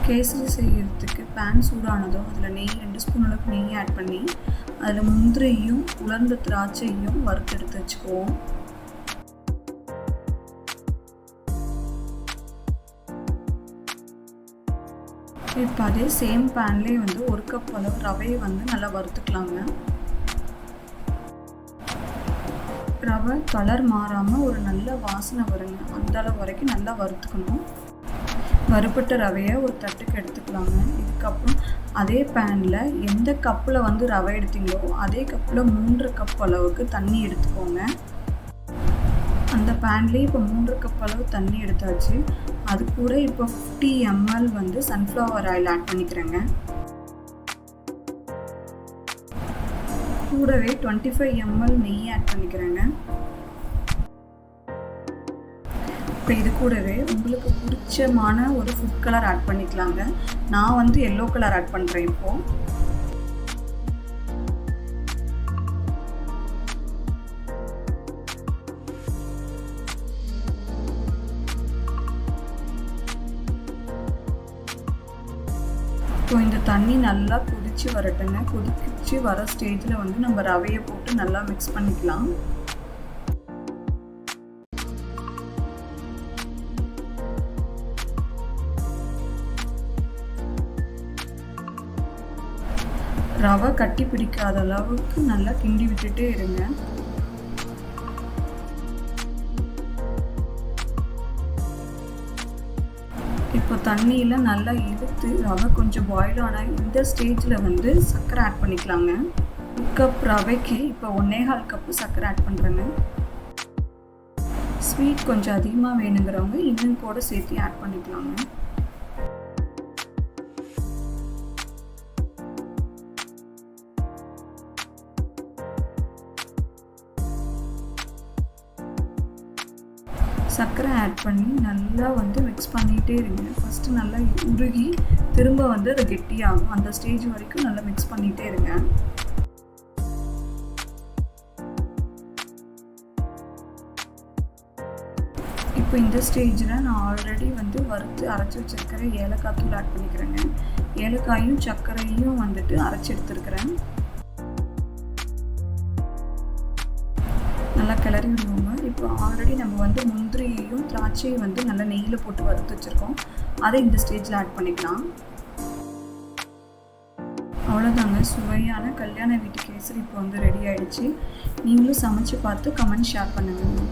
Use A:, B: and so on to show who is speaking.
A: கேசரி செய்யறதுக்கு பேன் சூடானதும் அதில் நெய் 2 ஸ்பூன் அளவுக்கு நெய் ஆட் பண்ணி அதில் முந்திரியும் உலர்ந்த திராட்சையும் வறுத்தெடுத்து வச்சுக்குவோம். இப்போ அதே சேம் பேன்லேயே வந்து 1 கப் அளவு ரவையை வந்து நல்லா வறுத்துக்கலாங்க. ரவை கலர் மாறாமல் ஒரு நல்ல வாசனை வருங்க, அந்த அளவு வரைக்கும் நல்லா வறுத்துக்கணும். வறுப்பட்ட ரவையை ஒரு தட்டுக்கு எடுத்துக்கலாங்க. இதுக்கப்புறம் அதே பேனில் எந்த கப்பில் வந்து ரவை எடுத்தீங்களோ அதே கப்பில் 3 கப் அளவுக்கு தண்ணி எடுத்துக்கோங்க. அந்த பேன்லேயே இப்போ 3 கப் அளவு தண்ணி எடுத்தாச்சு. அது கூட இப்போ 50 ml வந்து சன்ஃப்ளவர் ஆயில் ஆட் பண்ணிக்கிறேங்க. கூடவே 25 ml நெய் ஆட் பண்ணிக்கிறேங்க. இப்போ இது கூடவே உங்களுக்கு பிடிச்சமான ஒரு ஃபுட் கலர் ஆட் பண்ணிக்கலாங்க. நான் வந்து எல்லோ கலர் ஆட் பண்ணுறேன். இப்போது இந்த தண்ணி நல்லா கொதிச்சு வரட்டுங்க. கொதிச்சு வர ஸ்டேஜில் வந்து நம்ம ரவையை போட்டு நல்லா மிக்ஸ் பண்ணிக்கலாம். ரவை கட்டி பிடிக்காத அளவுக்கு நல்லா கிண்டி விட்டுட்டே இருங்க. இப்போ தண்ணியில் நல்லா இழுத்து ரவை கொஞ்சம் பாயில் ஆனால் இந்த ஸ்டேஜில் வந்து சர்க்கரை ஆட் பண்ணிக்கலாங்க. 1 கப் ரவைக்கு இப்போ 1.25 கப்பு சர்க்கரை ஆட் பண்ணுறேங்க. ஸ்வீட் கொஞ்சம் அதிகமாக வேணுங்கிறவங்க இன்னும் கூட சேர்த்து ஆட் பண்ணிக்கலாங்க. சர்க்கரை ஆட் பண்ணி நல்லா வந்து மிக்ஸ் பண்ணிகிட்டே இருங்க. ஃபஸ்ட்டு நல்லா உருகி திரும்ப வந்து அது கெட்டியாகும். அந்த ஸ்டேஜ் வரைக்கும் நல்லா மிக்ஸ் பண்ணிகிட்டே இருங்க. இப்போ இந்த ஸ்டேஜில் நான் ஆல்ரெடி வந்து வறுத்து அரைச்சி வச்சுருக்கிற ஏலக்காய் தூள் ஆட் பண்ணிக்கிறேங்க. ஏலக்காயும் சர்க்கரையும் வந்துட்டு அரைச்சி எடுத்துருக்கிறேன். நல்லா கிளறி விடுவோங்க. இப்போ ஆல்ரெடி நம்ம வந்து முந்திரியையும் திராட்சையும் வந்து நல்லா நெய்யில் போட்டு வறுத்து வச்சுருக்கோம். அதை இந்த ஸ்டேஜில் ஆட் பண்ணிக்கலாம். அவ்வளோதாங்க, சுவையான கல்யாண வீட்டு கேசரி இப்போ வந்து ரெடி ஆகிடுச்சு. நீங்களும் சமைச்சு பார்த்து கமெண்ட் ஷேர் பண்ணுங்கள்.